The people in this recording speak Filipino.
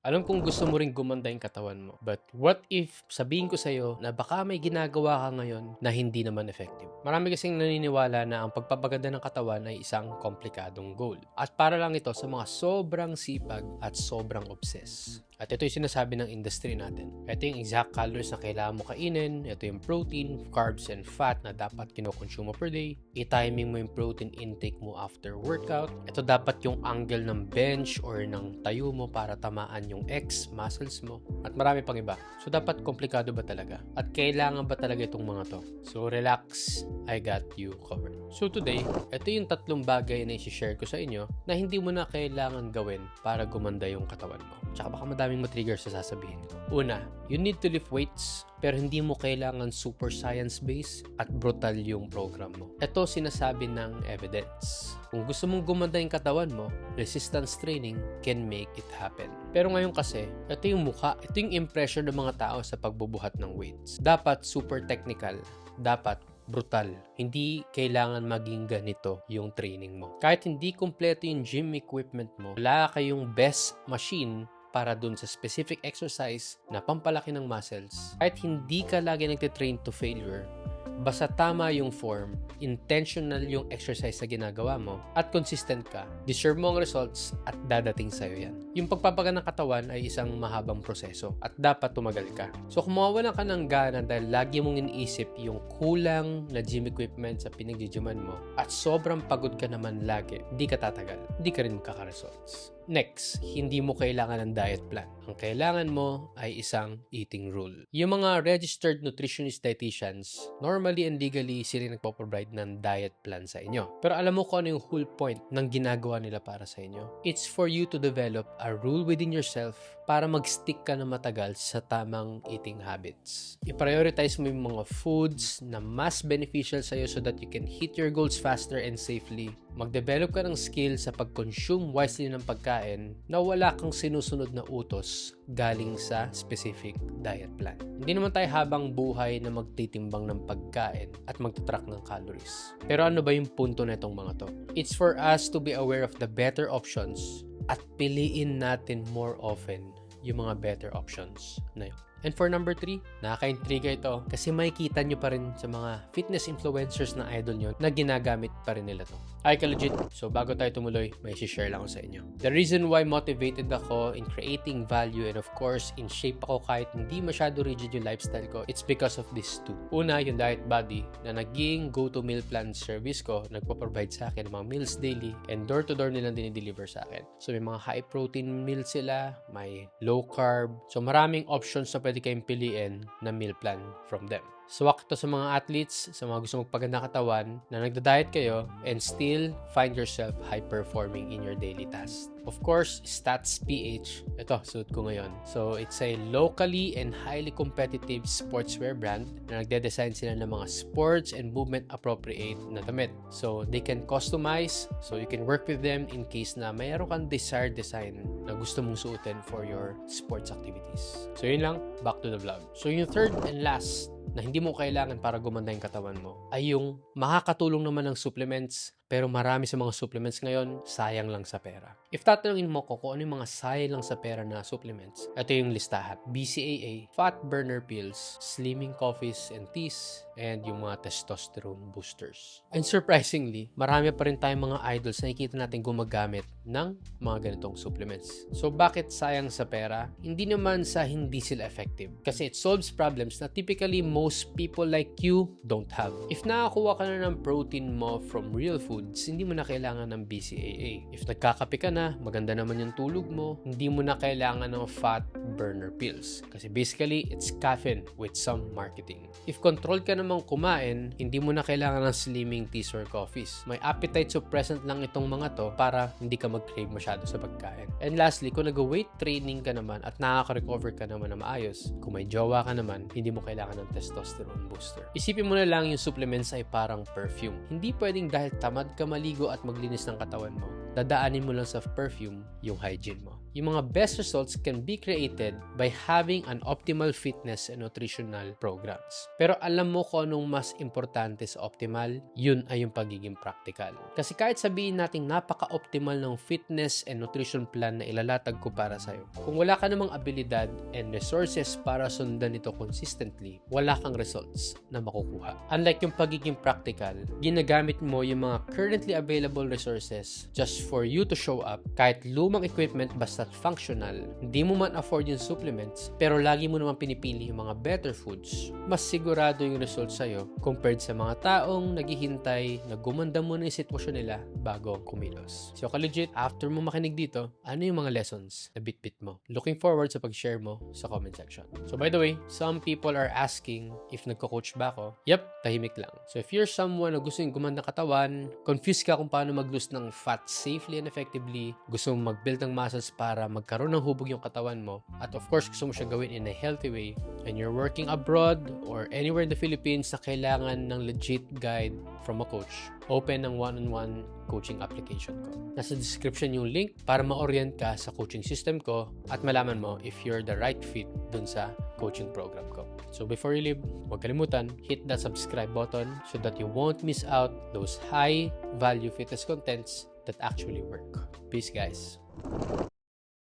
Alam kong gusto mo ring gumanda yung katawan mo. But what if sabihin ko sa'yo na baka may ginagawa ka ngayon na hindi naman effective? Marami kasing naniniwala na ang pagpapaganda ng katawan ay isang komplikadong goal. At para lang ito sa mga sobrang sipag at sobrang obsess. At ito yung sinasabi ng industry natin. Ito yung exact calories na kailangan mo kainin. Ito yung protein, carbs, and fat na dapat kinokonsume mo per day. I-timing mo yung protein intake mo after workout. Ito dapat yung angle ng bench or ng tayo mo para tamaan yung X muscles mo. At marami pang iba. So dapat komplikado ba talaga? At kailangan ba talaga itong mga to? So relax, I got you covered. So today, ito yung tatlong bagay na i-share ko sa inyo na hindi mo na kailangan gawin para gumanda yung katawan mo. Tsaka baka madaming matrigger sa sasabihin ko. Una, you need to lift weights pero hindi mo kailangan super science-based at brutal yung program mo. Ito sinasabi ng evidence. Kung gusto mong gumanda yung katawan mo, resistance training can make it happen. Pero ngayon kasi, ito yung mukha, ito yung impression ng mga tao sa pagbubuhat ng weights. Dapat super technical, dapat brutal. Hindi kailangan maging ganito yung training mo. Kahit hindi kumpleto yung gym equipment mo, wala kayong best machine para dun sa specific exercise na pampalaki ng muscles. Kahit hindi ka lagi nagtitrain to failure, basta tama yung form, intentional yung exercise na ginagawa mo, at consistent ka, deserve mo ang results at dadating sa'yo yan. Yung pagpapagaan ng katawan ay isang mahabang proseso at dapat tumagal ka. So kung mawawalan ka ng gana dahil lagi mong iniisip yung kulang na gym equipment sa pinagjigyman mo at sobrang pagod ka naman lagi, hindi ka tatagal, hindi ka rin kaka-results. Next, hindi mo kailangan ng diet plan. Ang kailangan mo ay isang eating rule. Yung mga registered nutritionist dietitians, normally and legally sila nagpo-provide ng diet plan sa inyo. Pero alam mo kung ano yung whole point ng ginagawa nila para sa inyo? It's for you to develop a rule within yourself para mag-stick ka na matagal sa tamang eating habits. I-prioritize mo yung mga foods na mas beneficial sa'yo so that you can hit your goals faster and safely. Mag-develop ka ng skill sa pag-consume wisely ng pagkain na wala kang sinusunod na utos galing sa specific diet plan. Hindi naman tayo habang buhay na magtitimbang ng pagkain at magtatrack ng calories. Pero ano ba yung punto na itong mga to? It's for us to be aware of the better options at piliin natin more often yung mga better options na yun. And for number 3, nakaka-intriga ito kasi makikita nyo pa rin sa mga fitness influencers na idol nyo na ginagamit pa rin nila to. Ay ka-legit. So bago tayo tumuloy, may share lang ako sa inyo. The reason why motivated ako in creating value and of course in shape ako kahit hindi masyado rigid yung lifestyle ko, it's because of these two. Una, yung Diet Buddy na naging go-to meal plan service ko, nagpo-provide sa akin ng mga meals daily and door-to-door nilang dinideliver sa akin. So may mga high protein meals sila, may low carb. So maraming options na pwede kayong piliin na meal plan from them. Swak ito sa mga athletes, sa mga gusto magpaganda katawan, na nagda-diet kayo and still find yourself high-performing in your daily tasks. Of course, Stats PH. Ito, suit ko ngayon. So, it's a locally and highly competitive sportswear brand na nagde-design sila ng mga sports and movement appropriate na damit. So, they can customize. So, you can work with them in case na mayroon kang desired design na gusto mong suotin for your sports activities. So, yun lang. Back to the vlog. So, yung third and last na hindi mo kailangan para gumanda yung katawan mo ay yung makakatulong naman ng supplements, pero marami sa mga supplements ngayon sayang lang sa pera. If tatanungin mo ko kung ano yung mga sayang lang sa pera na supplements, ito yung listahan. BCAA, fat burner pills, slimming coffees and teas, and yung mga testosterone boosters. And surprisingly, marami pa rin tayong mga idols na nakikita natin gumagamit ng mga ganitong supplements. So bakit sayang sa pera? Hindi naman sa hindi sila effective. Kasi it solves problems na typically most people like you don't have. If nakakuha ka na ng protein mo from real foods, hindi mo na kailangan ng BCAA. If nagkakape ka na, maganda naman yung tulog mo, hindi mo na kailangan ng fat burner pills. Kasi basically, it's caffeine with some marketing. If control ka namang kumain, hindi mo na kailangan ng slimming teas or coffees. May appetite suppressant lang itong mga to para hindi ka mag-crave masyado sa pagkain. And lastly, kung nag-weight training ka naman at nakaka-recover ka naman na maayos, kung may jowa ka naman, hindi mo kailangan ng testosterone booster. Isipin mo na lang yung supplements ay parang perfume. Hindi pwedeng dahil tamad ka maligo at maglinis ng katawan mo, dadaanin mo lang sa perfume yung hygiene mo. yung mga best results can be created by having an optimal fitness and nutritional programs. Pero alam mo kung anong mas importante sa optimal? Yun ay yung pagiging practical. Kasi kahit sabihin natin napaka-optimal ng fitness and nutrition plan na ilalatag ko para sa'yo, kung wala ka namang abilidad and resources para sundan ito consistently, wala kang results na makukuha. Unlike yung pagiging practical, ginagamit mo yung mga currently available resources just for you to show up. Kahit lumang equipment basta functional, hindi mo man afford yung supplements, pero lagi mo naman pinipili yung mga better foods, mas sigurado yung result sa'yo compared sa mga taong naghihintay na gumanda muna yung sitwasyon nila bago kumilos. So ka-legit, after mo makinig dito, ano yung mga lessons na bit-bit mo? Looking forward sa pag-share mo sa comment section. So by the way, some people are asking if nagko-coach ba ako? Yep, tahimik lang. So if you're someone na gusto yung gumanda katawan, confused ka kung paano mag-lose ng fat safely and effectively, gusto mo mag-build ng muscles para magkaroon ng hubog yung katawan mo, at of course gusto mo siya gawin in a healthy way, and you're working abroad or anywhere in the Philippines na kailangan ng legit guide from a coach, open ng one-on-one coaching application ko. Nasa description yung link para ma-orient ka sa coaching system ko at malaman mo if you're the right fit dun sa coaching program ko. So before you leave, huwag kalimutan, hit that subscribe button so that you won't miss out those high value fitness contents that actually work. Peace guys!